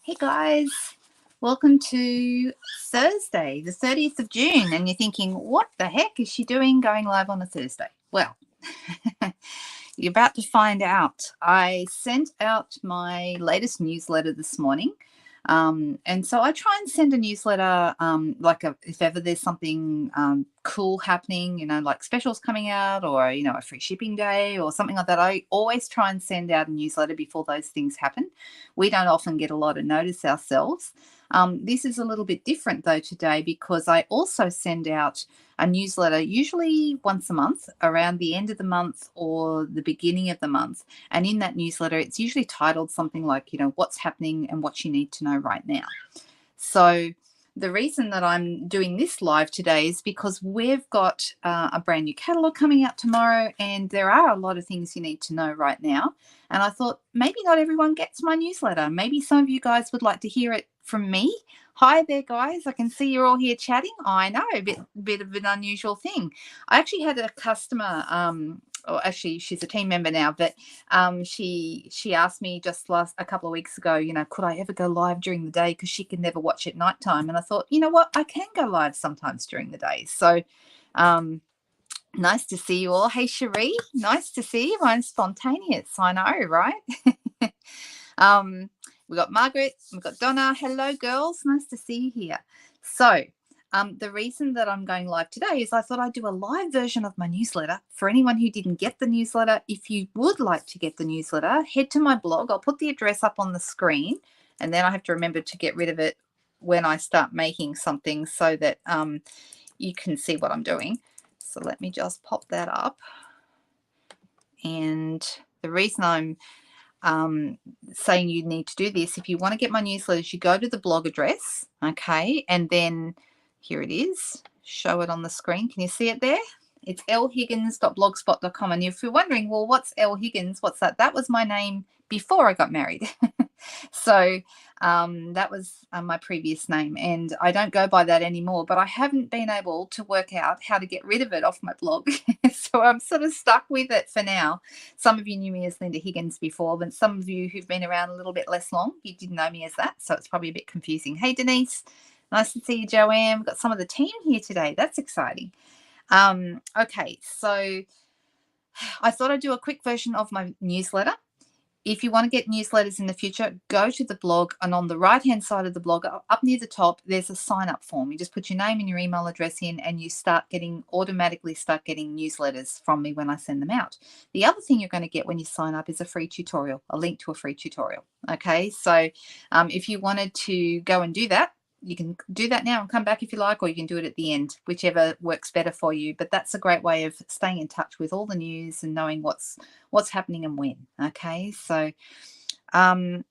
Hey guys, welcome to Thursday, the 30th of June. And you're thinking, what the heck is she doing going live on a Thursday? Well, you're about to find out. I sent out my latest newsletter this morning. And so I try and send a newsletter if ever there's something cool happening, like specials coming out or, a free shipping day or something like that. I always try and send out a newsletter before those things happen. We don't often get a lot of notice ourselves. This is a little bit different though today because I also send out a newsletter usually once a month around the end of the month or the beginning of the month. And in that newsletter, it's usually titled something like, what's happening and what you need to know right now. So the reason that I'm doing this live today is because we've got a brand new catalog coming out tomorrow, and there are a lot of things you need to know right now. And I thought maybe not everyone gets my newsletter. Maybe some of you guys would like to hear it from me. Hi there, guys. I can see you're all here chatting. I know, a bit of an unusual thing. I actually had a customer, or actually she's a team member now, but she asked me just a couple of weeks ago, could I ever go live during the day because she can never watch at nighttime. And I thought, you know what, I can go live sometimes during the day. So nice to see you all. Hey, Cherie, nice to see you. I'm spontaneous. I know, right? We've got Margaret, we've got Donna. Hello, girls. Nice to see you here. So the reason that I'm going live today is I thought I'd do a live version of my newsletter. For anyone who didn't get the newsletter, if you would like to get the newsletter, head to my blog. I'll put the address up on the screen, and then I have to remember to get rid of it when I start making something so that you can see what I'm doing. So let me just pop that up. And the reason I'm saying you need to do this, if you want to get my newsletters, you go to the blog address, okay, and then here it is. Show it on the screen. Can you see it there? It's lhiggins.blogspot.com. And if you're wondering, well, what's L Higgins? What's that? That was my name before I got married. So that was my previous name, and I don't go by that anymore, but I haven't been able to work out how to get rid of it off my blog. So I'm sort of stuck with it for now. Some of you knew me as Linda Higgins before, but some of you who've been around a little bit less long, you didn't know me as that. So it's probably a bit confusing. Hey, Denise. Nice to see you, Joanne. We've got some of the team here today. That's exciting. Okay, so I thought I'd do a quick version of my newsletter. If you want to get newsletters in the future, go to the blog, and on the right-hand side of the blog, up near the top, there's a sign-up form. You just put your name and your email address in, and you automatically start getting newsletters from me when I send them out. The other thing you're going to get when you sign up is a free tutorial, a link to a free tutorial. Okay, so if you wanted to go and do that, you can do that now and come back if you like, or you can do it at the end, whichever works better for you. But that's a great way of staying in touch with all the news and knowing what's happening and when. Okay, so all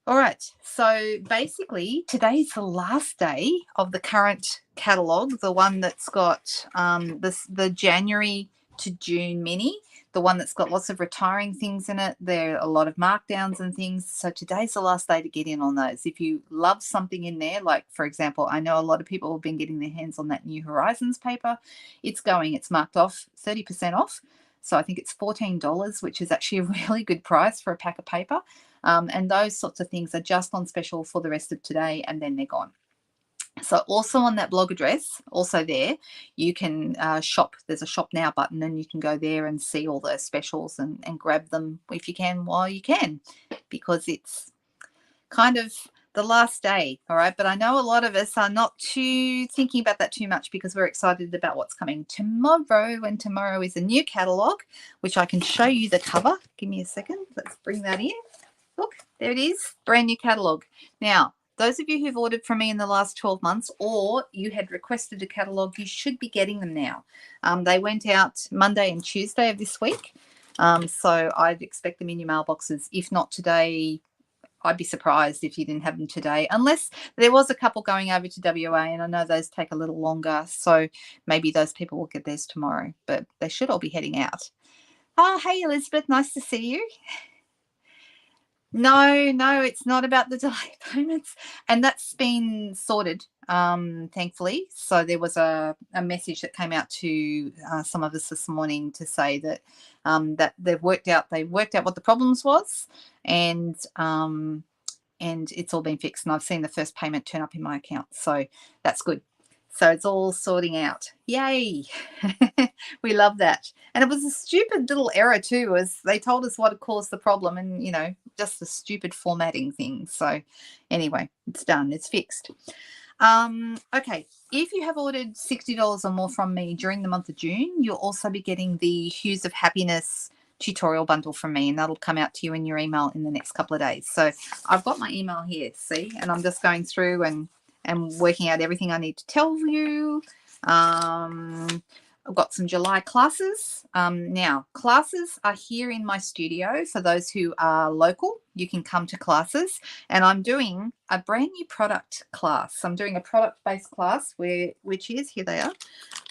right, so basically today's the last day of the current catalog, the one that's got the January to June mini, the one that's got lots of retiring things in it. There are a lot of markdowns and things. So today's the last day to get in on those. If you love something in there, like, for example, I know a lot of people have been getting their hands on that New Horizons paper. It's marked off 30% off. So I think it's $14, which is actually a really good price for a pack of paper. And those sorts of things are just on special for the rest of today, and then they're gone. So also on that blog address, also there, you can shop. There's a shop now button, and you can go there and see all those specials and grab them if you can while you can, because it's kind of the last day. All right. But I know a lot of us are not too thinking about that too much because we're excited about what's coming tomorrow. And tomorrow is a new catalog, which I can show you the cover. Give me a second. Let's bring that in. Look, there it is. Brand new catalog. Now, those of you who've ordered from me in the last 12 months, or you had requested a catalogue, you should be getting them now. They went out Monday and Tuesday of this week. So I'd expect them in your mailboxes. If not today, I'd be surprised if you didn't have them today, unless there was a couple going over to WA, and I know those take a little longer. So maybe those people will get theirs tomorrow, but they should all be heading out. Oh, hey, Elizabeth. Nice to see you. No, it's not about the delayed payments, and that's been sorted, thankfully. So there was a message that came out to some of us this morning to say that that they worked out what the problems was, and and it's all been fixed, and I've seen the first payment turn up in my account, so that's good. So it's all sorting out. Yay. We love that. And it was a stupid little error too, as they told us what had caused the problem, and, you know, just a stupid formatting thing. So anyway, it's done. It's fixed. Okay, if you have ordered $60 or more from me during the month of June, you'll also be getting the Hues of Happiness tutorial bundle from me, and that'll come out to you in your email in the next couple of days. So I've got my email here, see, and I'm just going through and working out everything I need to tell you. I've got some July classes. Now, classes are here in my studio. For those who are local, you can come to classes, and I'm doing a brand new product class. I'm doing a product-based class which is, here they are,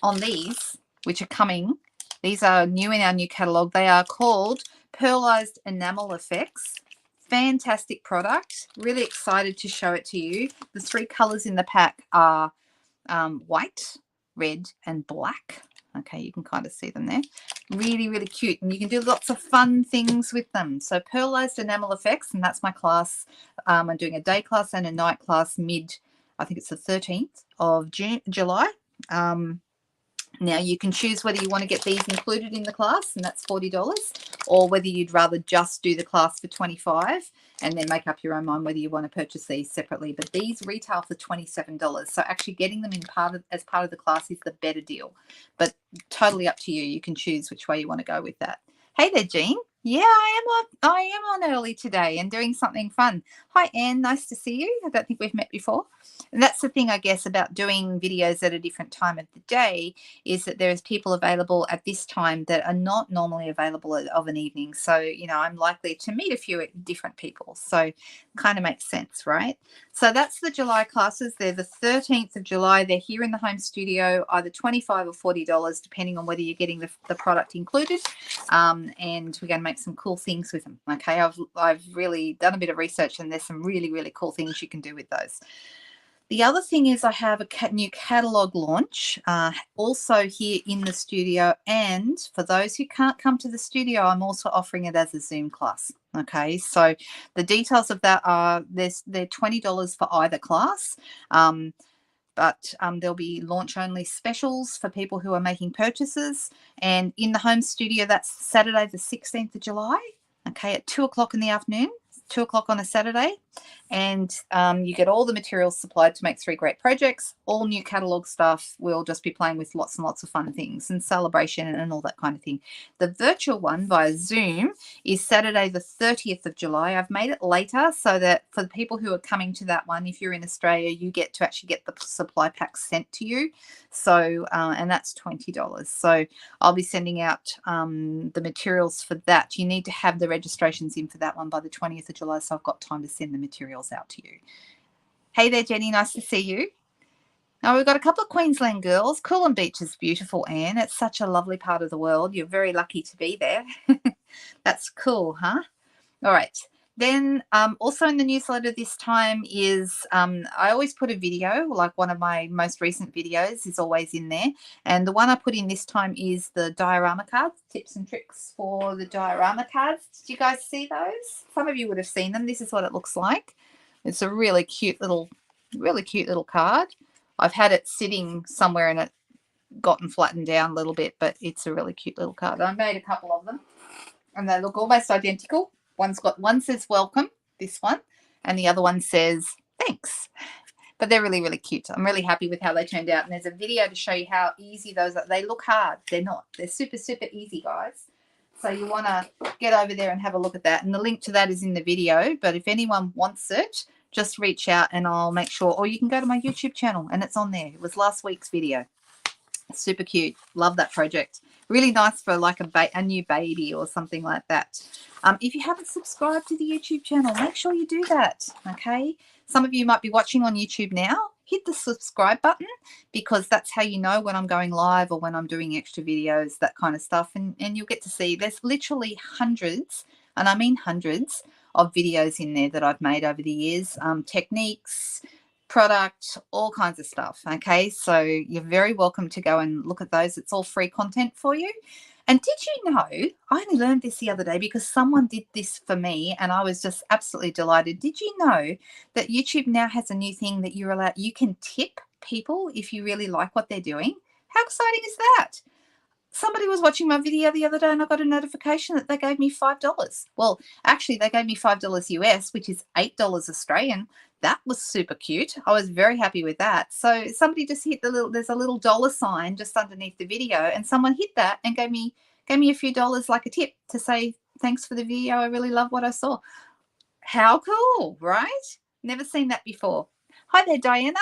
on these, which are coming. These are new in our new catalog. They are called Pearlized Enamel Effects. Fantastic product. Really excited to show it to you. The 3 colors in the pack are white, red, and black. Okay, you can kind of see them there. Really, really cute. And you can do lots of fun things with them. So Pearlized Enamel Effects, and that's my class. I'm doing a day class and a night class I think it's the 13th of July. Now, you can choose whether you want to get these included in the class, and that's $40, or whether you'd rather just do the class for $25 and then make up your own mind whether you want to purchase these separately. But these retail for $27. So actually getting them as part of the class is the better deal. But totally up to you. You can choose which way you want to go with that. Hey there, Jean. Yeah, I am on early today and doing something fun. Hi, Anne. Nice to see you. I don't think we've met before. And that's the thing, I guess, about doing videos at a different time of the day, is that there's people available at this time that are not normally available of an evening. So, you know, I'm likely to meet a few different people. So kind of makes sense, right? So that's the July classes. They're the 13th of July. They're here in the home studio, either $25 or $40, depending on whether you're getting the product included. And we're going to make some cool things with them. Okay, I've really done a bit of research, and there's some really, really cool things you can do with those. The other thing is I have a new catalog launch also here in the studio, and for those who can't come to the studio, I'm also offering it as a Zoom class. Okay, so the details of that are they're $20 for either class, but there'll be launch only specials for people who are making purchases. And in the home studio, that's Saturday the 16th of July, okay, at 2 o'clock in the afternoon. 2 o'clock on a Saturday, and you get all the materials supplied to make 3 great projects, all new catalog stuff. We'll just be playing with lots and lots of fun things and celebration and all that kind of thing. The virtual one via Zoom is Saturday the 30th of July. I've made it later so that for the people who are coming to that one, if you're in Australia, you get to actually get the supply pack sent to you. So, and that's $20. So I'll be sending out the materials for that. You need to have the registrations in for that one by the 20th of July, so I've got time to send the materials out to you. Hey there, Jenny. Nice to see you. Now, we've got a couple of Queensland girls. Coolum Beach is beautiful, Anne. It's such a lovely part of the world. You're very lucky to be there. That's cool, huh? All right. Then also in the newsletter this time is I always put a video, like one of my most recent videos is always in there. And the one I put in this time is the diorama cards, tips and tricks for the diorama cards. Did you guys see those? Some of you would have seen them. This is what it looks like. It's a really cute little card. I've had it sitting somewhere and it gotten flattened down a little bit, but it's a really cute little card. I made a couple of them and they look almost identical. One says welcome, this one, and the other one says thanks. But they're really, really cute. I'm really happy with how they turned out. And there's a video to show you how easy those are. They look hard. They're not. They're super, super easy, guys. So you want to get over there and have a look at that. And the link to that is in the video. But if anyone wants it, just reach out and I'll make sure. Or you can go to my YouTube channel and it's on there. It was last week's video. Super cute. Love that project. Really nice for like a new baby or something like that. If you haven't subscribed to the YouTube channel, make sure you do that, okay? Some of you might be watching on YouTube now. Hit the subscribe button because that's how you know when I'm going live or when I'm doing extra videos, that kind of stuff. And you'll get to see there's literally hundreds, and I mean hundreds, of videos in there that I've made over the years, techniques, product, all kinds of stuff. Okay, so you're very welcome to go and look at those. It's all free content for you. And did you know, I only learned this the other day because someone did this for me and I was just absolutely delighted. Did you know that YouTube now has a new thing that you can tip people if you really like what they're doing? How exciting is that? Somebody was watching my video the other day and I got a notification that they gave me $5. Well, actually, they gave me $5 US, which is $8 Australian. That was super cute. I was very happy with that. So somebody just hit there's a little dollar sign just underneath the video, and someone hit that and gave me a few dollars like a tip to say, thanks for the video. I really love what I saw. How cool, right? Never seen that before. Hi there, Diana.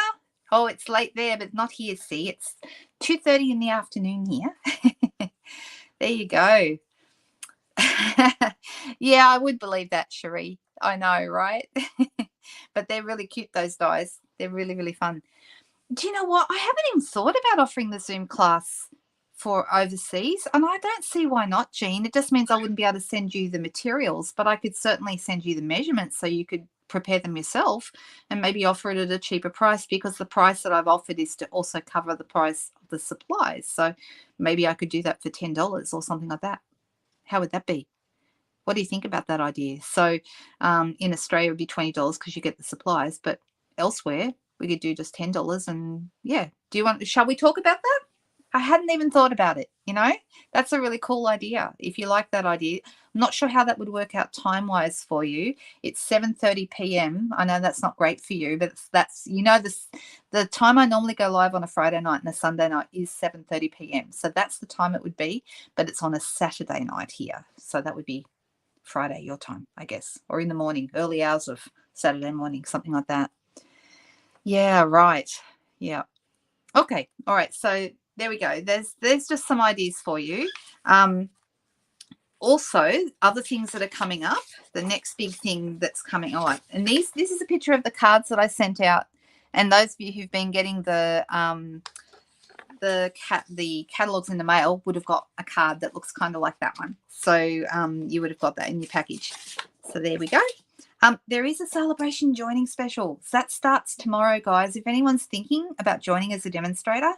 Oh, it's late there, but not here. See, it's 2:30 in the afternoon here. There you go. Yeah, I would believe that, Cherie. I know, right? But they're really cute, those dies. They're really, really fun. Do you know what? I haven't even thought about offering the Zoom class for overseas, and I don't see why not, Jean. It just means I wouldn't be able to send you the materials, but I could certainly send you the measurements so you could prepare them yourself and maybe offer it at a cheaper price, because the price that I've offered is to also cover the price of the supplies. So maybe I could do that for $10 or something like that. How would that be? What do you think about that idea? So in Australia it would be $20 because you get the supplies, but elsewhere we could do just $10. And yeah, shall we talk about that? I hadn't even thought about it, you know. That's a really cool idea. If you like that idea, I'm not sure how that would work out time-wise for you. It's 7:30 p.m. I know that's not great for you, but that's, you know, the time I normally go live on a Friday night and a Sunday night is 7:30 p.m. So that's the time it would be, but it's on a Saturday night here. So that would be Friday your time, I guess, or in the morning, early hours of Saturday morning, something like that. Yeah, right. Yeah. Okay. All right. So there we go. There's just some ideas for you. Also, other things that are coming up. The next big thing that's coming on, and this is a picture of the cards that I sent out. And those of you who've been getting the catalogs in the mail would have got a card that looks kind of like that one. So you would have got that in your package. So there we go. There is a celebration joining special. So that starts tomorrow, guys. If anyone's thinking about joining as a demonstrator,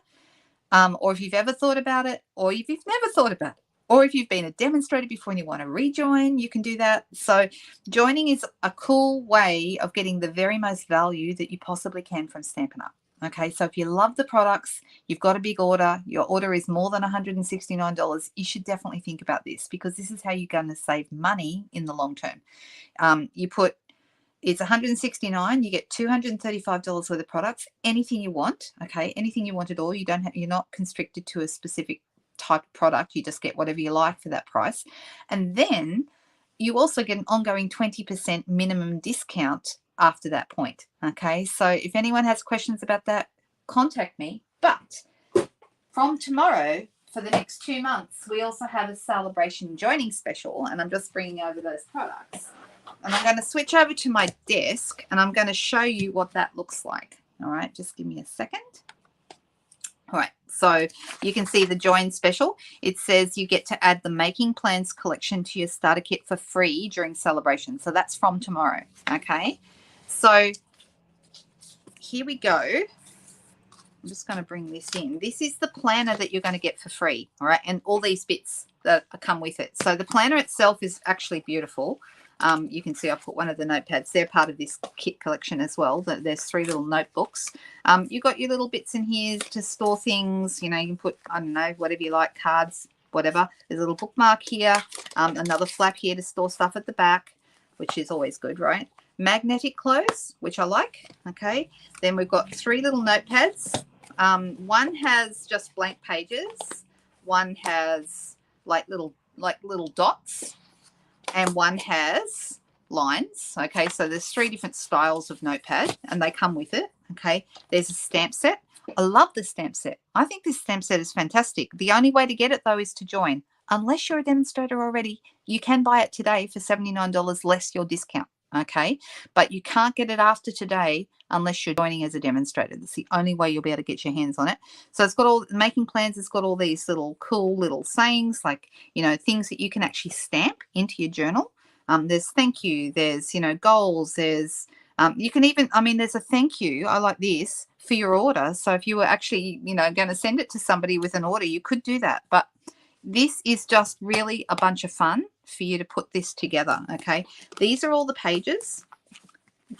or if you've ever thought about it, or if you've never thought about it, or if you've been a demonstrator before and you want to rejoin, you can do that. So joining is a cool way of getting the very most value that you possibly can from Stampin' Up. Okay, so if you love the products, you've got a big order, your order is more than $169, you should definitely think about this, because this is how you're going to save money in the long term. It's $169, you get $235 worth of products, anything you want, okay, anything you want at all. You're not constricted to a specific type of product, you just get whatever you like for that price. And then you also get an ongoing 20% minimum discount after that point. Okay, so if anyone has questions about that, contact me. But from tomorrow, for the next 2 months, we also have a celebration joining special, and I'm just bringing over those products. And I'm going to switch over to my desk and I'm going to show you what that looks like. All right, just give me a second. All right, so you can see the join special. It says you get to add the Making Plans collection to your starter kit for free during celebration. So that's from tomorrow, okay? So here we go. I'm just going to bring this in. This is the planner that you're going to get for free, all right? And all these bits that come with it. So the planner itself is actually beautiful. You can see I put one of the notepads. They're part of this kit collection as well. There's 3 little notebooks. You've got your little bits in here to store things. You know, you can put, I don't know, whatever you like, cards, whatever. There's a little bookmark here. Another flap here to store stuff at the back, which is always good, right? Magnetic close, which I like. Okay. Then we've got 3 little notepads. One has just blank pages. One has like little dots. And one has lines. Okay, so there's 3 different styles of notepad and they come with it. Okay, there's a stamp set. I love the stamp set. I think this stamp set is fantastic. The only way to get it though is to join. Unless you're a demonstrator already, you can buy it today for $79 less your discount. Okay, but you can't get it after today unless you're joining as a demonstrator. That's the only way you'll be able to get your hands on it. So it's got all Making Plans. It's got all these little cool little sayings, like, you know, things that you can actually stamp into your journal. There's thank you. There's, you know, goals. There's you can even, I mean, there's a thank you. I like this for your order. So if you were actually, you know, going to send it to somebody with an order, you could do that. But this is just really a bunch of fun for you to put this together, okay? These are all the pages.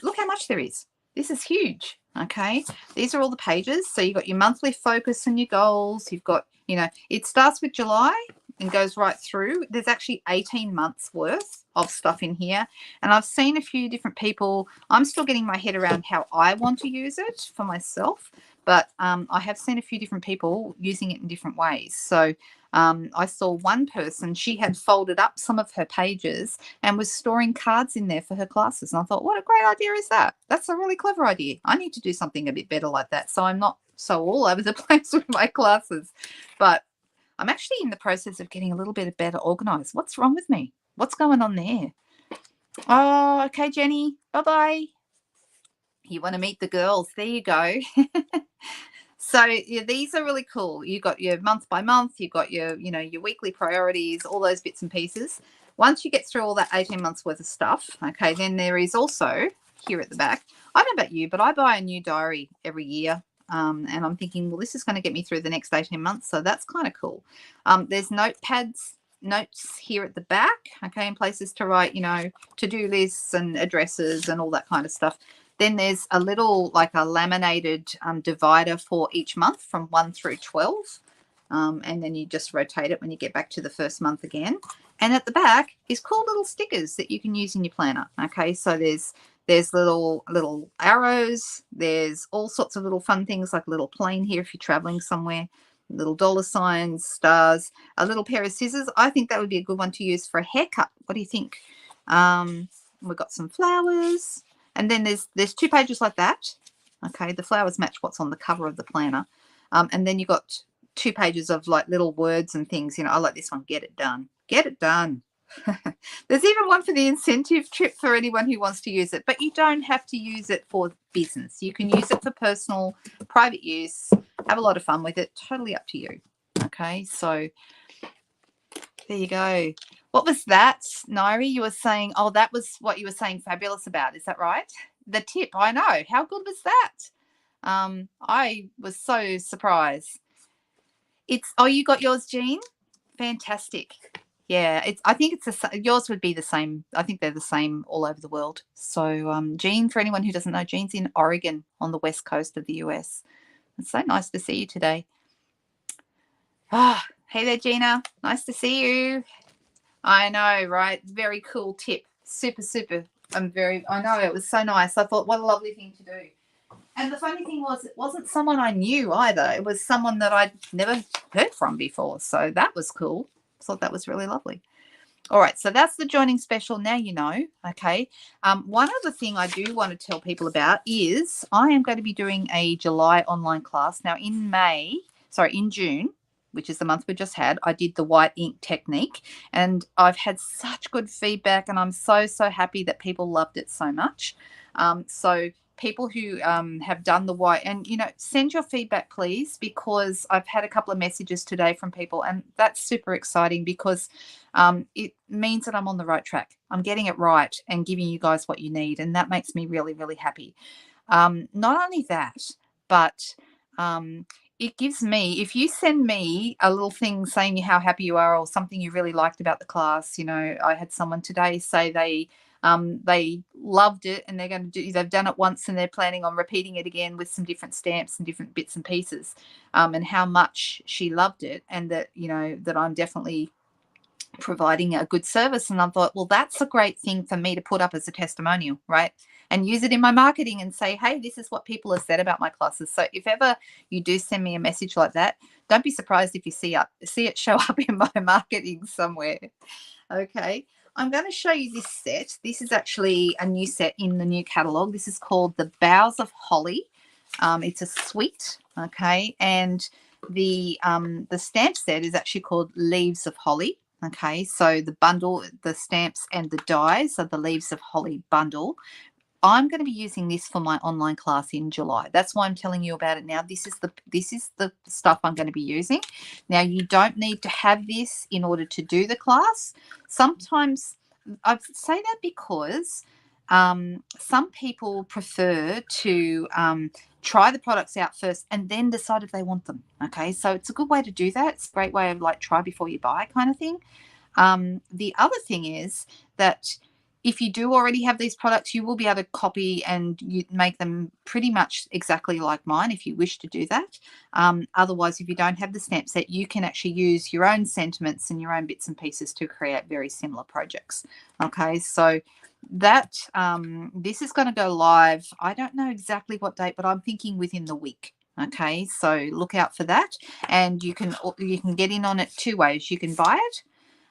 Look how much there is. This is huge, okay? These are all the pages. So you've got your monthly focus and your goals. You've got, you know, it starts with July and goes right through. There's actually 18 months worth of stuff in here. And I've seen a few different people. I'm still getting my head around how I want to use it for myself. But I have seen a few different people using it in different ways. So I saw one person, she had folded up some of her pages and was storing cards in there for her classes. And I thought, what a great idea is that? That's a really clever idea. I need to do something a bit better like that, so I'm not so all over the place with my classes. But I'm actually in the process of getting a little bit better organized. What's wrong with me? What's going on there? Oh, okay, Jenny. Bye-bye. You want to meet the girls. There you go. So yeah, these are really cool. You've got your month by month, you've got your, you know, your weekly priorities, all those bits and pieces. Once you get through all that 18 months worth of stuff, okay, then there is also here at the back, I don't know about you, but I buy a new diary every year. And I'm thinking, well, this is going to get me through the next 18 months. So that's kind of cool. There's notepads, notes here at the back, okay, and places to write, you know, to-do lists and addresses and all that kind of stuff. Then there's a little, like a laminated divider for each month from 1 through 12. And then you just rotate it when you get back to the first month again. And at the back is cool little stickers that you can use in your planner. Okay, so there's little arrows. There's all sorts of little fun things, like a little plane here if you're traveling somewhere, little dollar signs, stars, a little pair of scissors. I think that would be a good one to use for a haircut. What do you think? We've got some flowers. And then there's 2 pages like that. Okay, the flowers match what's on the cover of the planner. And then you've got 2 pages of like little words and things. You know, I like this one, get it done. Get it done. There's even one for the incentive trip for anyone who wants to use it. But you don't have to use it for business. You can use it for personal, private use. Have a lot of fun with it. Totally up to you. Okay, so there you go. What was that, Nairi? You were saying, oh, that was what you were saying fabulous about. Is that right? The tip, I know. How good was that? I was so surprised. Oh, you got yours, Jean? Fantastic. Yeah, I think yours would be the same. I think they're the same all over the world. So, Jean, for anyone who doesn't know, Jean's in Oregon on the west coast of the US. It's so nice to see you today. Ah, hey there, Gina. Nice to see you. I know, right? Very cool tip. Super, super. I know, it was so nice. I thought, what a lovely thing to do. And the funny thing was, it wasn't someone I knew either. It was someone that I'd never heard from before. So that was cool. I thought that was really lovely. All right, so that's the joining special. Now you know, okay. One other thing I do want to tell people about is I am going to be doing a July online class. Now in June, which is the month we just had, I did the white ink technique, and I've had such good feedback, and I'm so happy that people loved it so much. So people who have done the white, and you know, send your feedback please, because I've had a couple of messages today from people, and that's super exciting because it means that I'm on the right track. I'm getting it right and giving you guys what you need, and that makes me really, really happy. Not only that, but it gives me, if you send me a little thing saying how happy you are or something you really liked about the class, you know, I had someone today say they loved it and they've done it once and they're planning on repeating it again with some different stamps and different bits and pieces, and how much she loved it, and that, you know, that I'm definitely providing a good service. And I thought, well, that's a great thing for me to put up as a testimonial, right? And use it in my marketing and say, hey, this is what people have said about my classes. So if ever you do send me a message like that, don't be surprised if you see it show up in my marketing somewhere. Okay, I'm going to show you this set. This is actually a new set in the new catalog. This is called the Boughs of Holly. It's a suite, okay, and the stamp set is actually called Leaves of Holly. Okay, so the bundle, the stamps and the dies are the Leaves of Holly bundle. I'm going to be using this for my online class in July. That's why I'm telling you about it now. This is the stuff I'm going to be using. Now, you don't need to have this in order to do the class. Sometimes I say that because some people prefer to try the products out first and then decide if they want them. Okay, so it's a good way to do that. It's a great way of like try before you buy kind of thing. The other thing is that if you do already have these products, you will be able to copy and you make them pretty much exactly like mine if you wish to do that. Otherwise, if you don't have the stamp set, you can actually use your own sentiments and your own bits and pieces to create very similar projects. Okay, so that this is going to go live. I don't know exactly what date, but I'm thinking within the week. Okay, so look out for that, and you can get in on it two ways. You can buy it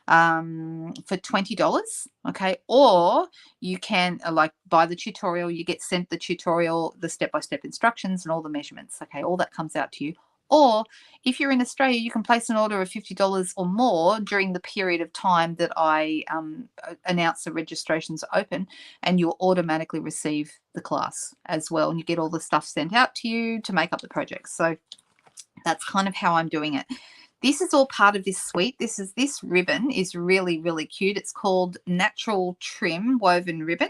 for $20, okay, or you can like buy the tutorial. You get sent the tutorial, the step-by-step instructions and all the measurements. Okay, all that comes out to you. Or if you're in Australia, you can place an order of $50 or more during the period of time that I announce the registrations are open, and you'll automatically receive the class as well, and you get all the stuff sent out to you to make up the projects. So that's kind of how I'm doing it. This is all part of this suite. This ribbon is really, really cute. It's called Natural Trim Woven Ribbon.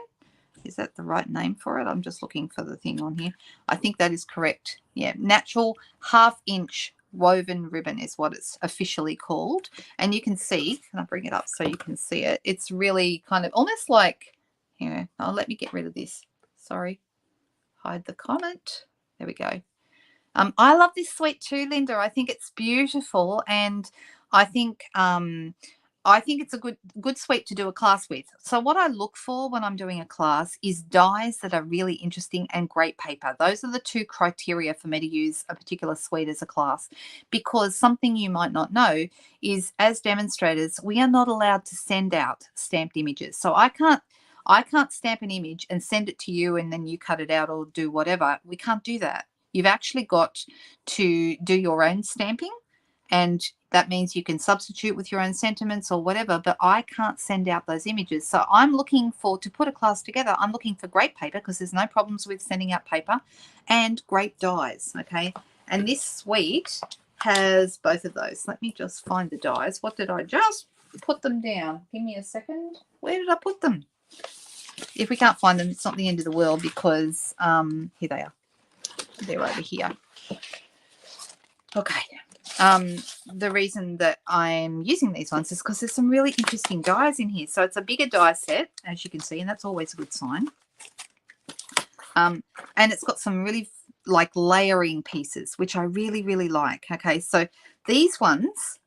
Is that the right name for it? I'm just looking for the thing on here. I think that is correct. Yeah, Natural Half-Inch Woven Ribbon is what it's officially called. And you can see, can I bring it up so you can see it? It's really kind of almost like, here, oh, let me get rid of this. Sorry, hide the comment. There we go. I love this suite too, Linda. I think it's beautiful, and I think it's a good suite to do a class with. So what I look for when I'm doing a class is dies that are really interesting and great paper. Those are the two criteria for me to use a particular suite as a class, because something you might not know is, as demonstrators, we are not allowed to send out stamped images. So I can't stamp an image and send it to you and then you cut it out or do whatever. We can't do that. You've actually got to do your own stamping, and that means you can substitute with your own sentiments or whatever, but I can't send out those images. So I'm looking for, to put a class together, I'm looking for great paper, because there's no problems with sending out paper, and great dies, okay? And this suite has both of those. Let me just find the dies. What did I just put them down? Give me a second. Where did I put them? If we can't find them, it's not the end of the world, because here they are. They're over here. Okay. The reason that I'm using these ones is because there's some really interesting dies in here. So it's a bigger die set, as you can see, and that's always a good sign. And it's got some really like layering pieces, which I really, really like. Okay, so these ones,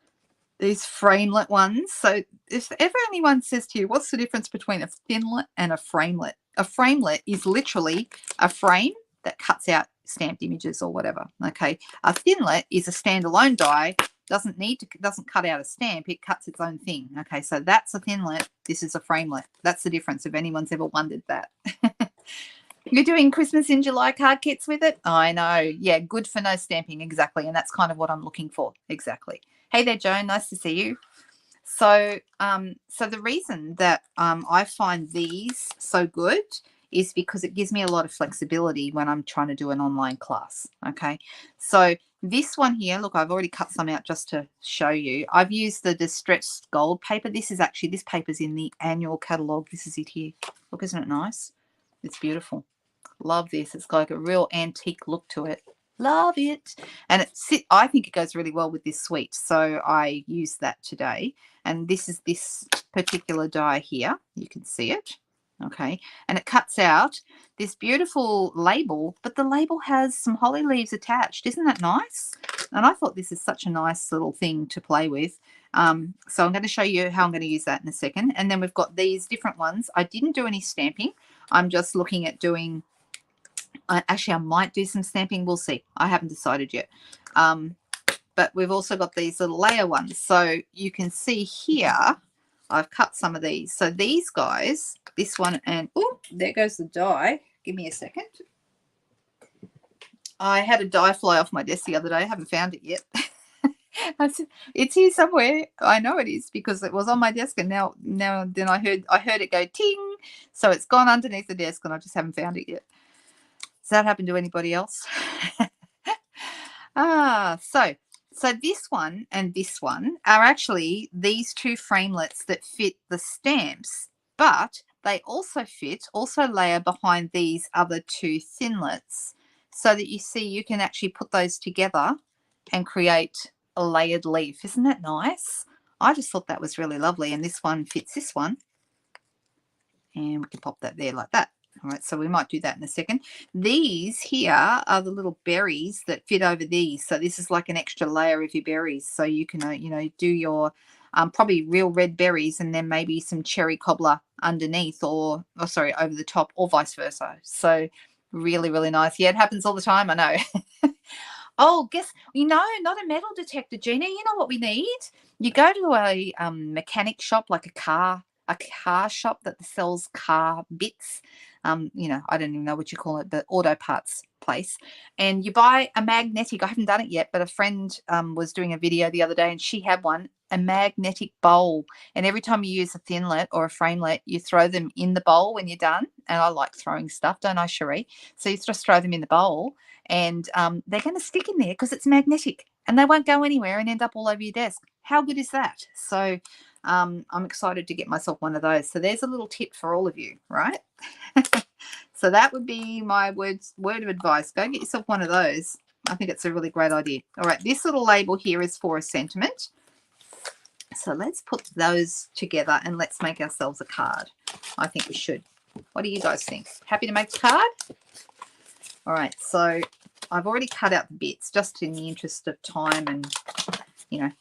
these framelit ones. So if ever anyone says to you, what's the difference between a thinlet and a framelit? A framelit is literally a frame that cuts out stamped images or whatever. Okay, a thinlet is a standalone die, doesn't cut out a stamp, it cuts its own thing. Okay, so that's a thinlet, this is a framelit. That's the difference, if anyone's ever wondered that. You're doing Christmas in July card kits with it? I know. Yeah, good for no stamping, exactly. And that's kind of what I'm looking for. Exactly. Hey there, Joan, nice to see you. So so the reason that I find these so good is because it gives me a lot of flexibility when I'm trying to do an online class. Okay, so this one here, look, I've already cut some out just to show you. I've used the distressed gold paper. This paper's in the annual catalogue. This is it here. Look, isn't it nice? It's beautiful. Love this. It's got like a real antique look to it. Love it. And I think it goes really well with this suite, so I used that today. And this is this particular die here. You can see it. Okay, and it cuts out this beautiful label, but the label has some holly leaves attached. Isn't that nice? And I thought this is such a nice little thing to play with. So I'm going to show you how I'm going to use that in a second. And then we've got these different ones. I didn't do any stamping. I'm just looking at doing, actually I might do some stamping. We'll see. I haven't decided yet. But we've also got these little layer ones. So you can see here, I've cut some of these. So these guys, this one, and oh, there goes the die. Give me a second. I had a die fly off my desk the other day. I haven't found it yet. I said, it's here somewhere. I know it is, because it was on my desk, and now then I heard it go ting. So it's gone underneath the desk, and I just haven't found it yet. Does that happen to anybody else? So this one and this one are actually these two framelits that fit the stamps, but they also layer behind these other two thinlets, so that you see you can actually put those together and create a layered leaf. Isn't that nice? I just thought that was really lovely, and this one fits this one, and we can pop that there like that. All right, so we might do that in a second. These here are the little berries that fit over these, so this is like an extra layer of your berries, so you can do your probably real red berries and then maybe some cherry cobbler underneath, or sorry, over the top, or vice versa. So really, really nice. Yeah, it happens all the time, I know. Oh, guess, not a metal detector, Gina. You know what we need? You go to a mechanic shop, like a car shop that sells car bits. I don't even know what you call it, the auto parts place. And you buy a magnetic, I haven't done it yet, but a friend was doing a video the other day and she had one, a magnetic bowl. And every time you use a thinlet or a framelet, you throw them in the bowl when you're done. And I like throwing stuff, don't I, Cherie? So you just throw them in the bowl, and they're going to stick in there because it's magnetic, and they won't go anywhere and end up all over your desk. How good is that? So I'm excited to get myself one of those. So there's a little tip for all of you, right? So that would be my word of advice. Go get yourself one of those. I think it's a really great idea. All right, this little label here is for a sentiment. So let's put those together and let's make ourselves a card. I think we should. What do you guys think? Happy to make a card? All right, so I've already cut out the bits just in the interest of time and,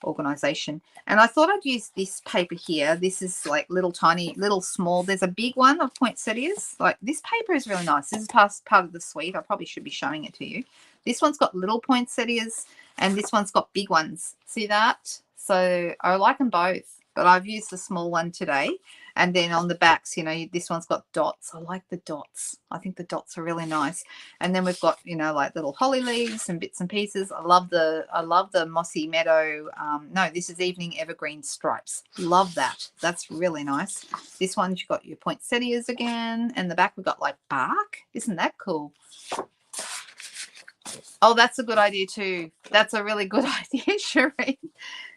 organization. And I thought I'd use this paper here. This is like little small. There's a big one of poinsettias. Like, this paper is really nice. This is part of the suite. I probably should be showing it to you. This one's got little poinsettias and this one's got big ones. See that? So I like them both, but I've used the small one today. And then on the backs, this one's got dots. I like the dots. I think the dots are really nice. And then we've got, like little holly leaves and bits and pieces. I love the mossy meadow. No, this is evening evergreen stripes. Love that. That's really nice. This one, you've got your poinsettias again. And the back, we've got like bark. Isn't that cool? Oh, that's a good idea too. That's a really good idea, Cherie.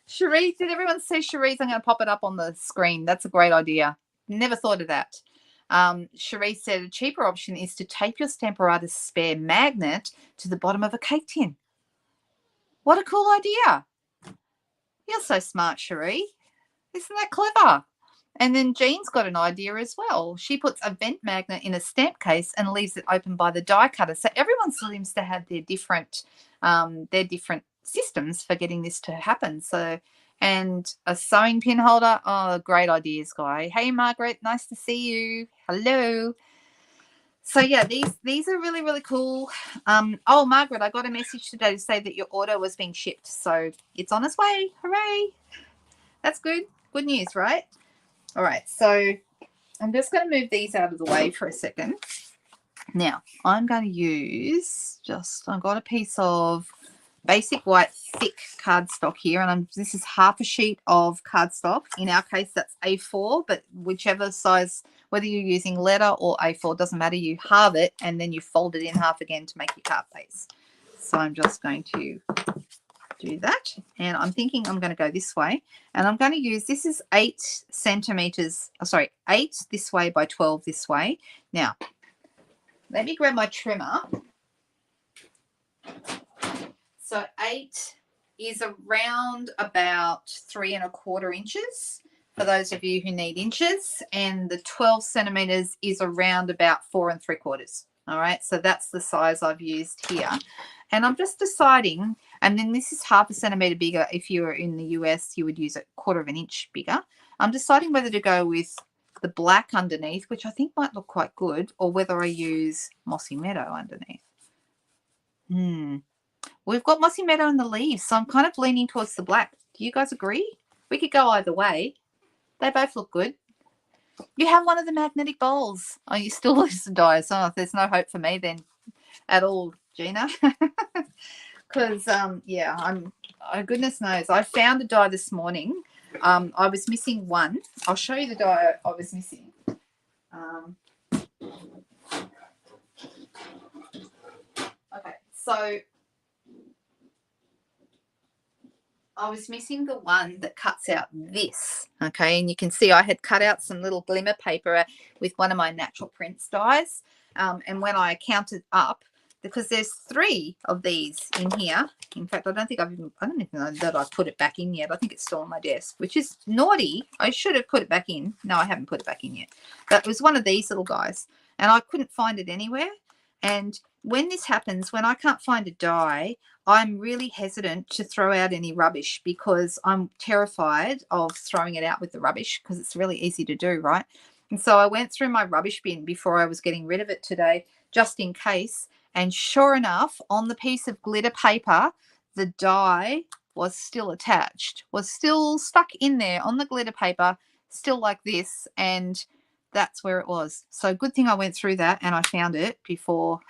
Cherie, did everyone see Cherie's? I'm going to pop it up on the screen. That's a great idea. Never thought of that. Cherie said a cheaper option is to tape your Stamparatus spare magnet to the bottom of a cake tin. What a cool idea. You're so smart, Cherie. Isn't that clever? And then Jean's got an idea as well. She puts a vent magnet in a stamp case and leaves it open by the die cutter. So everyone seems to have their different systems for getting this to happen. So, and a sewing pin holder. Oh, great ideas, Guy. Hey, Margaret, nice to see you. Hello. So yeah, these are really, really cool. Oh, Margaret, I got a message today to say that your order was being shipped. So it's on its way. Hooray. That's good. Good news, right? All right, so I'm just going to move these out of the way for a second. Now, I'm going to use I've got a piece of basic white thick cardstock here, and this is half a sheet of cardstock. In our case, that's A4, but whichever size, whether you're using letter or A4, doesn't matter. You halve it, and then you fold it in half again to make your card base. So I'm just going to do that, and I'm thinking I'm going to go this way, and I'm going to use, this is 8 centimeters, 8 this way by 12 this way. Now let me grab my trimmer. So 8 is around about 3 1/4 inches for those of you who need inches, and the 12 centimeters is around about 4 3/4. All right, so that's the size I've used here. And I'm just deciding, and then this is half a centimeter bigger. If you were in the US, you would use it 1/4 inch bigger. I'm deciding whether to go with the black underneath, which I think might look quite good, or whether I use Mossy Meadow underneath. We've got Mossy Meadow in the leaves, so I'm kind of leaning towards the black. Do you guys agree? We could go either way. They both look good. You have one of the magnetic bowls. Oh, you still lose the die. So there's no hope for me then at all, Gina. Because, yeah, goodness knows. I found a die this morning. I was missing one. I'll show you the die I was missing. Okay, so I was missing the one that cuts out this, okay, and you can see I had cut out some little glimmer paper with one of my natural prints dies, and when I counted up, because there's 3 of these in here. In fact, I don't even know that I've put it back in yet. I think it's still on my desk, which is naughty. I should have put it back in. No, I haven't put it back in yet. But it was one of these little guys, and I couldn't find it anywhere. And when this happens, when I can't find a die, I'm really hesitant to throw out any rubbish because I'm terrified of throwing it out with the rubbish because it's really easy to do, right? And so I went through my rubbish bin before I was getting rid of it today, just in case. And sure enough, on the piece of glitter paper, the die was still attached, was still stuck in there on the glitter paper, still like this. And that's where it was. So good thing I went through that and I found it before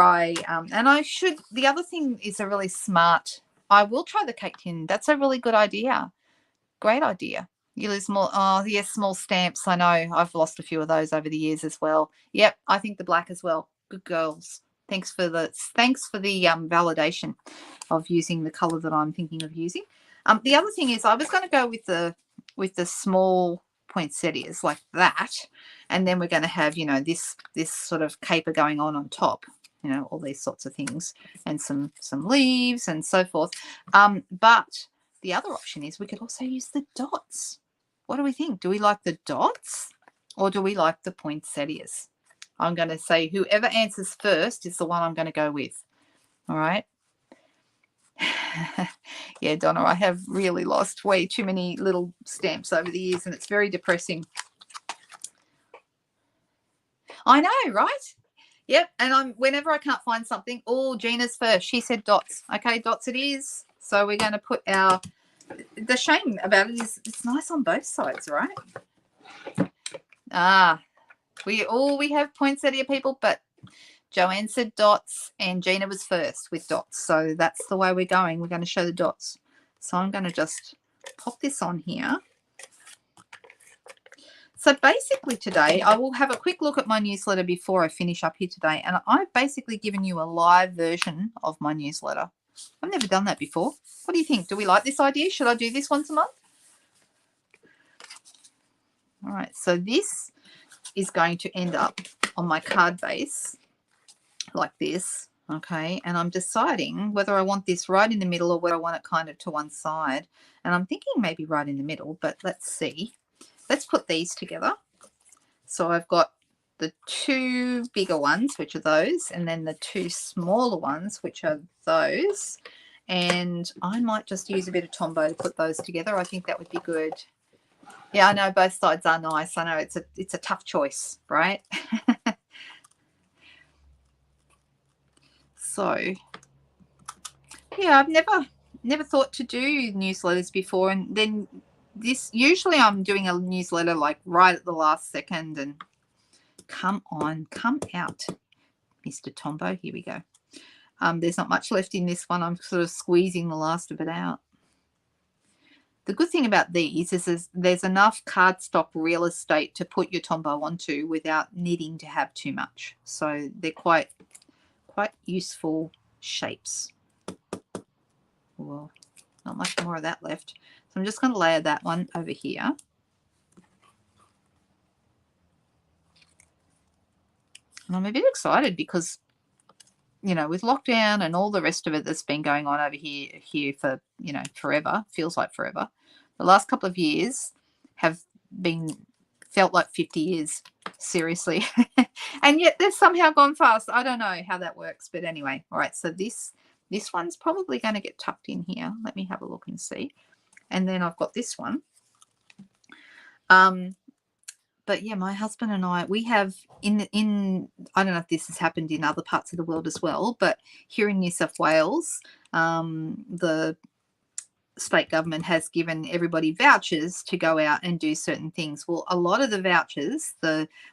I and I should. The other thing is a really smart, I will try the cake tin. That's a really good idea. Great idea. You lose more. Oh yes, small stamps. I know I've lost a few of those over the years as well. Yep, I think the black as well. Good girls. Thanks for the validation of using the color that I'm thinking of using. The other thing is I was going to go with the small poinsettias like that, and then we're going to have, you know, this sort of caper going on top, you know, all these sorts of things, and some leaves and so forth. But the other option is we could also use the dots. What do we think? Do we like the dots or do we like the poinsettias? I'm going to say whoever answers first is the one I'm going to go with. All right. Yeah, Donna, I have really lost way too many little stamps over the years, and it's very depressing. I know, right? Yep. And whenever I can't find something, oh, Gina's first. She said dots. Okay, dots it is. So we're going to put the shame about it is it's nice on both sides, right? We have poinsettia people, but Joanne said dots and Gina was first with dots. So that's the way we're going. We're going to show the dots. So I'm going to just pop this on here. So basically today I will have a quick look at my newsletter before I finish up here today. And I've basically given you a live version of my newsletter. I've never done that before. What do you think? Do we like this idea? Should I do this once a month? All right. So this is going to end up on my card base like this, okay, and I'm deciding whether I want this right in the middle or whether I want it kind of to one side, and I'm thinking maybe right in the middle, but let's see. Let's put these together. So I've got the 2 bigger ones, which are those, and then the 2 smaller ones, which are those, and I might just use a bit of Tombow to put those together. I think that would be good. Yeah, I know both sides are nice. I know it's a tough choice, right? So, yeah, I've never thought to do newsletters before, and then this usually I'm doing a newsletter like right at the last second, and come on, come out, Mr. Tombow. Here we go. There's not much left in this one. I'm sort of squeezing the last of it out. The good thing about these is there's enough cardstock real estate to put your Tombow onto without needing to have too much. So they're quite useful shapes. Well, not much more of that left. So I'm just going to layer that one over here. And I'm a bit excited because, you know, with lockdown and all the rest of it that's been going on over here for, you know, forever, feels like forever. The last couple of years have felt like 50 years, seriously. And yet they've somehow gone fast. I don't know how that works, but anyway. All right, so this one's probably going to get tucked in here. Let me have a look and see. And then I've got this one. But yeah, my husband and I, we have in I don't know if this has happened in other parts of the world as well, but here in New South Wales, the state government has given everybody vouchers to go out and do certain things. Well, a lot of the vouchers,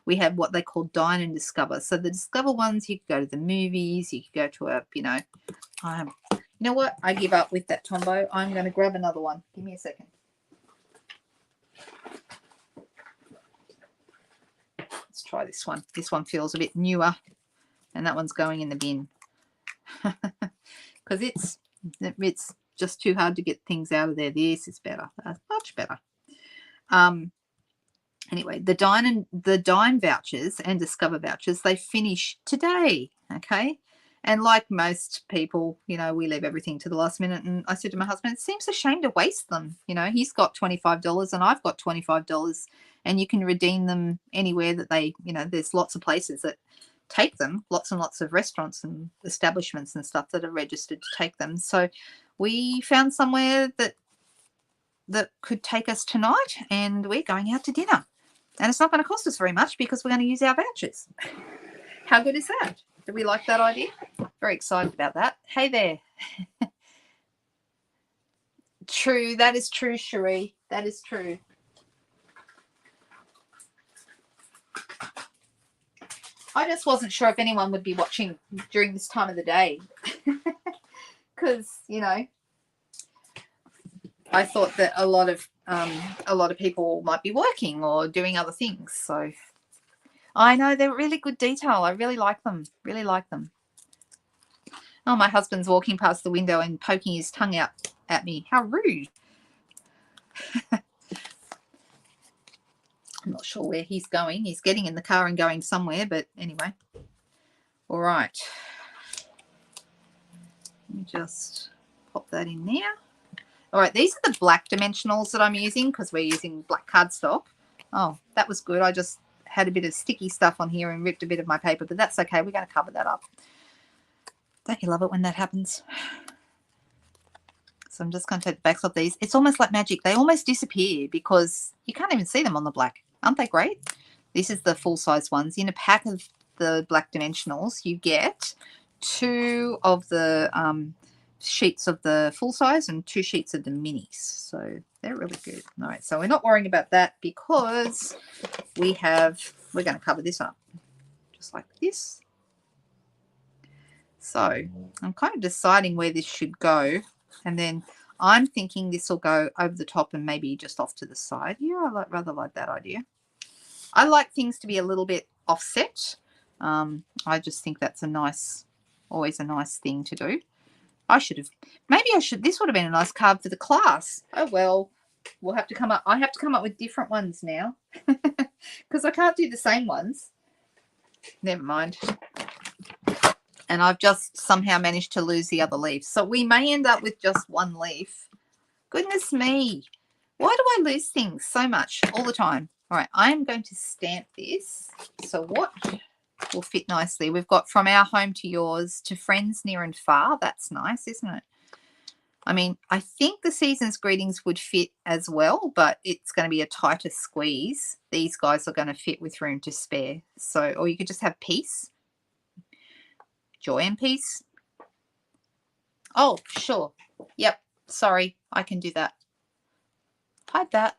we have what they call dine and discover. So the discover ones, you could go to the movies, you could go to a, you know what? I give up with that Tombow. I'm going to grab another one. Give me a second. Let's try this one. This one feels a bit newer, and that one's going in the bin because it's just too hard to get things out of there. This is better. That's much better. Anyway, the dime vouchers and Discover vouchers, they finish today, okay? And like most people, you know, we leave everything to the last minute. And I said to my husband, it seems a shame to waste them. You know, he's got $25 and I've got $25, and you can redeem them anywhere that they, you know, there's lots of places that take them, lots and lots of restaurants and establishments and stuff that are registered to take them. So we found somewhere that could take us tonight, and we're going out to dinner. And it's not going to cost us very much because we're going to use our vouchers. How good is that? Do we like that idea? Very excited about that. Hey there. True. That is true, Cherie. That is true. I just wasn't sure if anyone would be watching during this time of the day. Because, you know, I thought that a lot of people might be working or doing other things. So I know they're really good detail. I really like them. Really like them. Oh, my husband's walking past the window and poking his tongue out at me. How rude. I'm not sure where he's going. He's getting in the car and going somewhere, but anyway. All right. Let me just pop that in there. All right, these are the black dimensionals that I'm using because we're using black cardstock. Oh, that was good. I just had a bit of sticky stuff on here and ripped a bit of my paper, but that's okay. We're going to cover that up. Don't you love it when that happens? So I'm just going to take the backs off these. It's almost like magic. They almost disappear because you can't even see them on the black. Aren't they great? This is the full-size ones. In a pack of the black dimensionals, you get 2 of the sheets of the full size and 2 sheets of the minis. So they're really good. All right, so we're not worrying about that because we're going to cover this up just like this. So I'm kind of deciding where this should go, and then I'm thinking this will go over the top and maybe just off to the side. Yeah, I rather like that idea. I like things to be a little bit offset. I just think that's always a nice thing to do. This would have been a nice card for the class. Oh, well, I have to come up with different ones now because I can't do the same ones. Never mind. And I've just somehow managed to lose the other leaf. So we may end up with just one leaf. Goodness me. Why do I lose things so much all the time? All right, I'm going to stamp this. So what will fit nicely? We've got from our home to yours to friends near and far. That's nice, isn't it? I mean, I think the season's greetings would fit as well, but it's going to be a tighter squeeze. These guys are going to fit with room to spare. So, or you could just have peace. Joy and peace. Oh, sure. Yep. Sorry, I can do that. Hide that.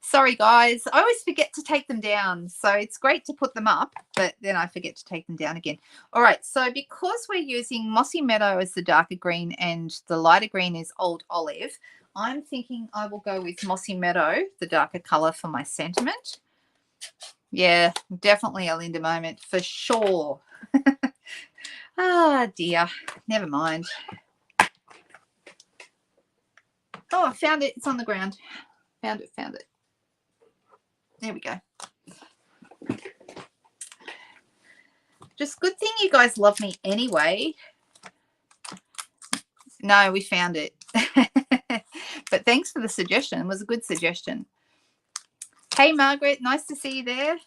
Sorry, guys. I always forget to take them down. So it's great to put them up, but then I forget to take them down again. All right. So because we're using Mossy Meadow as the darker green and the lighter green is Old Olive, I'm thinking I will go with Mossy Meadow, the darker color, for my sentiment. Yeah, definitely a Linda moment for sure. Ah, dear. Never mind. Oh, I found it. It's on the ground. Found it. There we go. Just good thing you guys love me anyway. No, we found it. But thanks for the suggestion. It was a good suggestion. Hey, Margaret. Nice to see you there.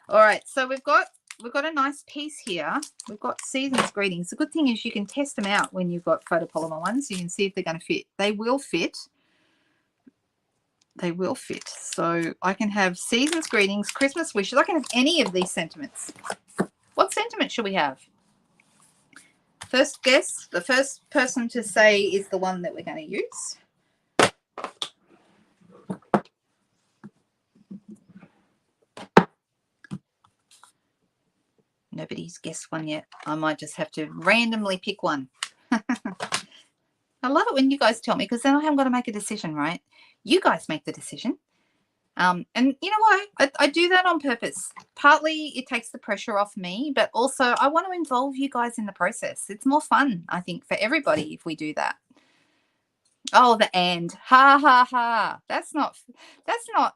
All right. So we've got a nice piece here. We've got season's greetings. The good thing is you can test them out when you've got photopolymer ones. You can see if they're going to fit. They will fit. They will fit. So I can have season's greetings, Christmas wishes. I can have any of these sentiments. What sentiment should we have? First guess, the first person to say is the one that we're going to use. Nobody's guessed one yet. I might just have to randomly pick one. I love it when you guys tell me because then I haven't got to make a decision, right? You guys make the decision. And you know what? I do that on purpose. Partly it takes the pressure off me, but also I want to involve you guys in the process. It's more fun, I think, for everybody if we do that. Oh, the and. Ha ha ha. That's not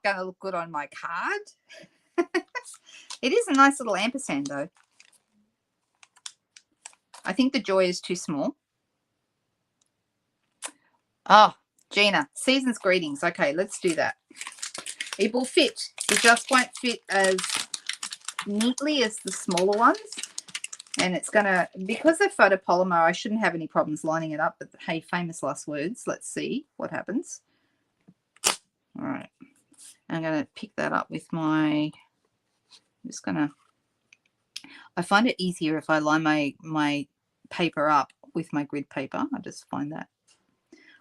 going to look good on my card. It is a nice little ampersand though. I think the joy is too small. Oh, Gina, season's greetings. Okay, let's do that. It will fit. It just won't fit as neatly as the smaller ones. And it's going to, because they're photopolymer, I shouldn't have any problems lining it up. But hey, famous last words. Let's see what happens. All right. I'm going to pick that up with my, I'm just going to, I find it easier if I line my paper up with my grid paper. I just find that.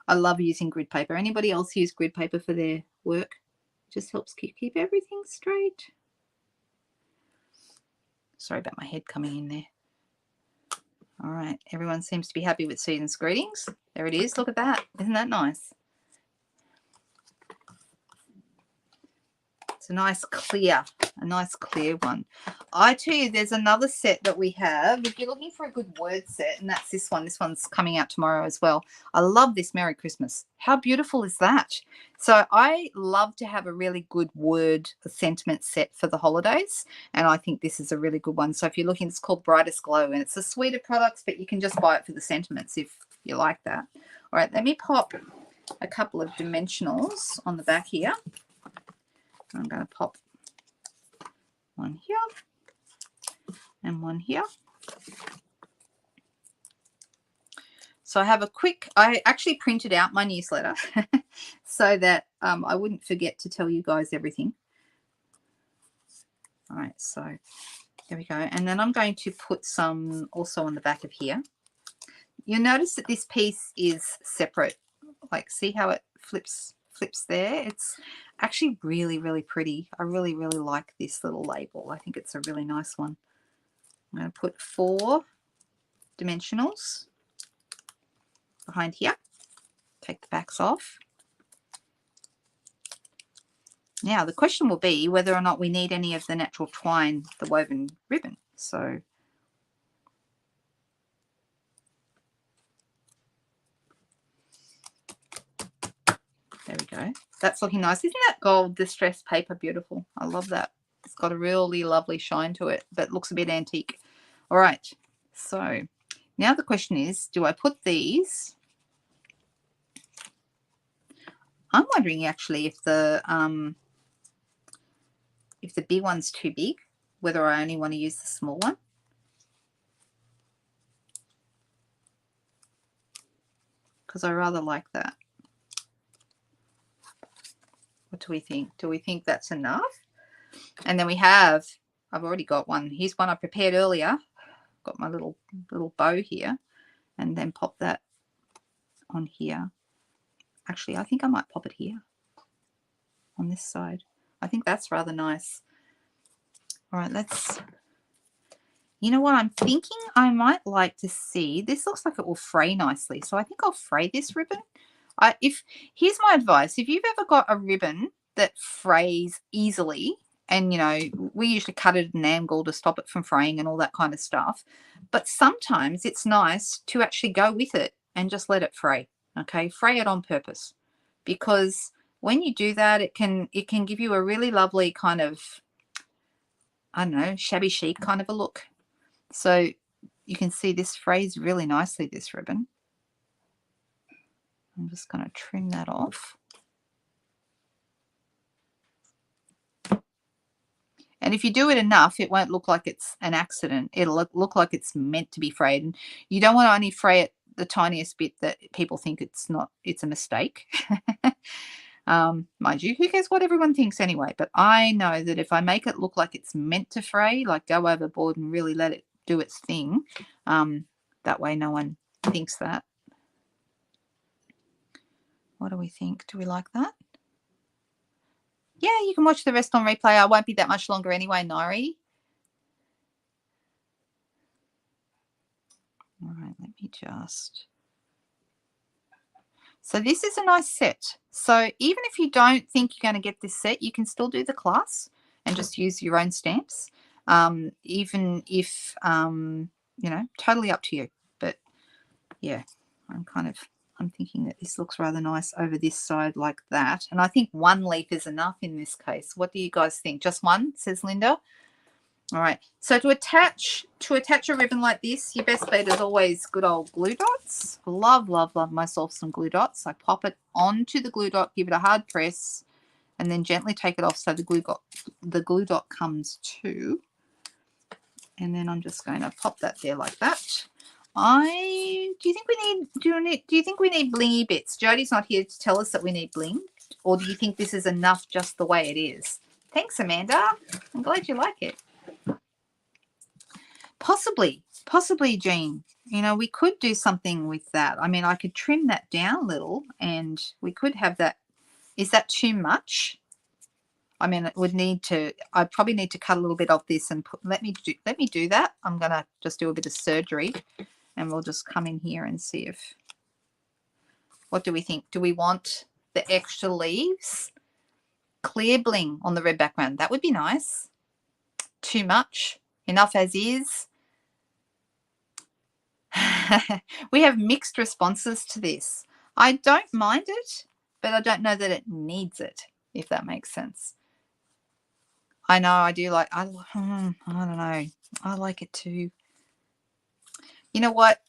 I love using grid paper. Anybody else use grid paper for their work? It just helps keep everything straight. Sorry about my head coming in there. All right, everyone seems to be happy with season's greetings. There it is. Look at that. Isn't that nice? It's a nice clear one. I tell you, there's another set that we have. If you're looking for a good word set, and that's this one. This one's coming out tomorrow as well. I love this Merry Christmas. How beautiful is that? So I love to have a really good word sentiment set for the holidays, and I think this is a really good one. So if you're looking, it's called Brightest Glow, and it's a suite of products, but you can just buy it for the sentiments if you like that. All right, let me pop a couple of dimensionals on the back here. I'm going to pop one here and one here. So I have a quick, I actually printed out my newsletter so that I wouldn't forget to tell you guys everything. All right, so there we go. And then I'm going to put some also on the back of here. You'll notice that this piece is separate. Like, see how it flips there? It's actually really, really pretty. I really, really like this little label. I think it's a really nice one. I'm going to put 4 dimensionals behind here. Take the backs off. Now, the question will be whether or not we need any of the natural twine, the woven ribbon. So there we go. That's looking nice. Isn't that gold distressed paper beautiful? I love that. It's got a really lovely shine to it, but looks a bit antique. All right. So now the question is, do I put these? I'm wondering actually if the big one's too big, whether I only want to use the small one. Because I rather like that. What do we think? Do we think that's enough? And then we have, I've already got one. Here's one I prepared earlier. Got my little bow here, and then pop that on here. Actually, I think I might pop it here on this side. I think that's rather nice. All right, let's, you know what I'm thinking? I might like to see, this looks like it will fray nicely. So I think I'll fray this ribbon. Here's my advice. If you've ever got a ribbon that frays easily, and you know, we usually cut it at an angle to stop it from fraying and all that kind of stuff, but sometimes it's nice to actually go with it and just let it fray. Okay, fray it on purpose, because when you do that, it can give you a really lovely kind of, I don't know, shabby chic kind of a look. So you can see this frays really nicely, this ribbon. I'm just going to trim that off. And if you do it enough, it won't look like it's an accident. It'll look like it's meant to be frayed. And you don't want to only fray it the tiniest bit that people think it's not, it's a mistake. Mind you, who cares what everyone thinks anyway? But I know that if I make it look like it's meant to fray, like go overboard and really let it do its thing, that way no one thinks that. What do we think? Do we like that? Yeah, you can watch the rest on replay. I won't be that much longer anyway, Nairi. All right, let me just. So this is a nice set. So even if you don't think you're going to get this set, you can still do the class and just use your own stamps. Even if, you know, totally up to you. But yeah, I'm thinking that this looks rather nice over this side like that. And I think one leaf is enough in this case. What do you guys think? Just one, says Linda. All right. So to attach a ribbon like this, your best bet is always good old glue dots. Love, love, love myself some glue dots. I pop it onto the glue dot, give it a hard press, and then gently take it off so the glue dot comes to. And then I'm just going to pop that there like that. Do you think we need blingy bits? Jodie's not here to tell us that we need bling, or do you think this is enough just the way it is? Thanks, Amanda. I'm glad you like it. Possibly, Jean. You know, we could do something with that. I mean, I could trim that down a little, and we could have that. Is that too much? I mean, I'd probably need to cut a little bit off this and let me do that. I'm going to just do a bit of surgery, and we'll just come in here and see if, what do we think? Do we want the extra leaves? Clear bling on the red background. That would be nice. Too much? Enough as is? We have mixed responses to this. I don't mind it, but I don't know that it needs it, if that makes sense. I know I do like, I don't know. I like it too. You know what?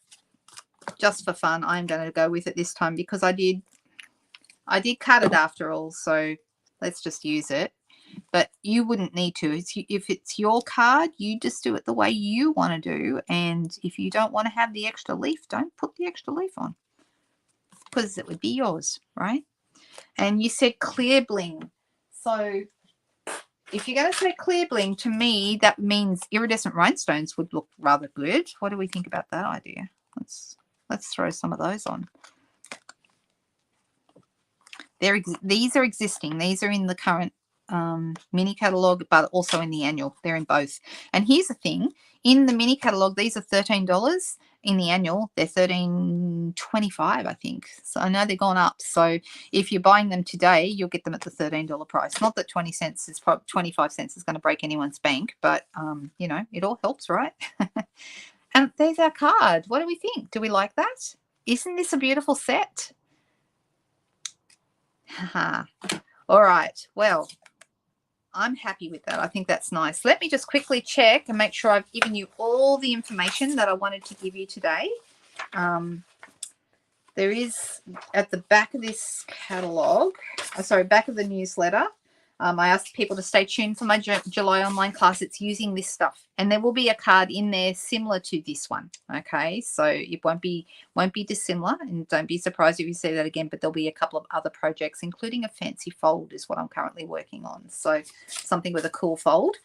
Just for fun, I'm going to go with it this time because I did cut it after all. So let's just use it. But you wouldn't need to. If it's your card, you just do it the way you want to do. And if you don't want to have the extra leaf, don't put the extra leaf on because it would be yours, right? And you said clear bling. So if you're going to say clear bling, to me, that means iridescent rhinestones would look rather good. What do we think about that idea? Let's throw some of those on. These are existing. These are in the current mini catalog, but also in the annual. They're in both. And here's the thing: in the mini catalog, these are $13. In the annual, they're $13.25, I think. So I know they're gone up. So if you're buying them today, you'll get them at the $13 price. Not that 20 cents is probably 25 cents is going to break anyone's bank, but you know, it all helps, right? And there's our card. What do we think? Do we like that? Isn't this a beautiful set? Haha. All right. Well, I'm happy with that. I think that's nice. Let me just quickly check and make sure I've given you all the information that I wanted to give you today. There is at the back of this catalog, back of the newsletter, I asked people to stay tuned for my July online class. It's using this stuff, and there will be a card in there similar to this one. Okay, so it won't be dissimilar, and don't be surprised if you see that again. But there'll be a couple of other projects, including a fancy fold, is what I'm currently working on. So something with a cool fold.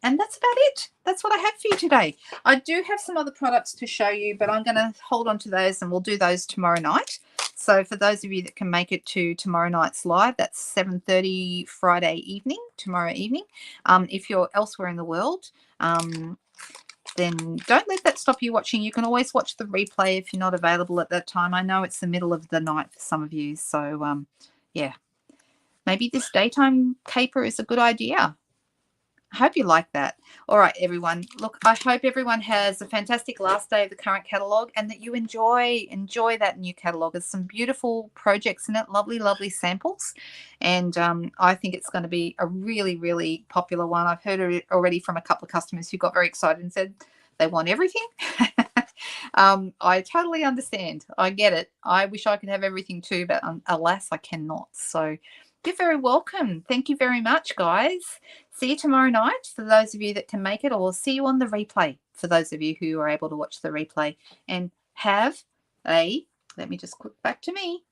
And that's about it. That's what I have for you today. I do have some other products to show you, but I'm going to hold on to those and we'll do those tomorrow night. So for those of you that can make it to tomorrow night's live, that's 7:30 Friday evening, tomorrow evening. If you're elsewhere in the world, then don't let that stop you watching. You can always watch the replay if you're not available at that time. I know it's the middle of the night for some of you. So, yeah, maybe this daytime caper is a good idea. I hope you like that. All right, everyone. Look, I hope everyone has a fantastic last day of the current catalogue and that you enjoy that new catalogue. There's some beautiful projects in it, lovely, lovely samples. And I think it's going to be a really, really popular one. I've heard it already from a couple of customers who got very excited and said they want everything. I totally understand. I get it. I wish I could have everything too, but alas, I cannot. So you're very welcome. Thank you very much, guys. See you tomorrow night for those of you that can make it, or see you on the replay for those of you who are able to watch the replay. And have let me just click back to me.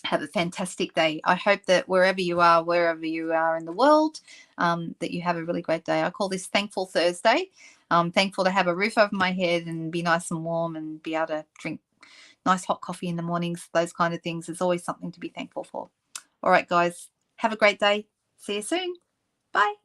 Have a fantastic day. I hope that wherever you are in the world, that you have a really great day. I call this Thankful Thursday. I'm thankful to have a roof over my head and be nice and warm and be able to drink nice hot coffee in the mornings. Those kind of things. There's always something to be thankful for. All right, guys, have a great day. See you soon. Bye.